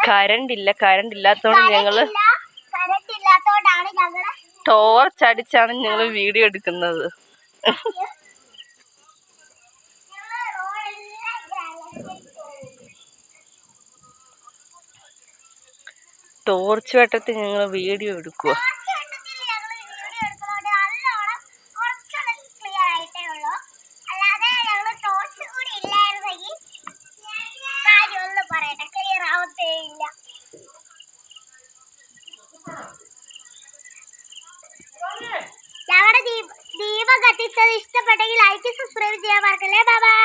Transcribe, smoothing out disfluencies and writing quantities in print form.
Current ഇല്ലാത്തോണ്ട് ഞങ്ങള് torch അടിച്ചാണ് ഞങ്ങള് വീഡിയോ എടുക്കുന്നത്. ടോർച്ച് വെട്ടത്തിൽ ഞങ്ങൾ വീഡിയോ എടുക്കുക. ഞങ്ങളുടെ ദീപം കത്തിച്ചത് ഇഷ്ടപ്പെട്ടെങ്കിൽ ലൈക്ക് സബ്സ്ക്രൈബ് ചെയ്യാൻ മറക്കല്ലേ. Bye bye.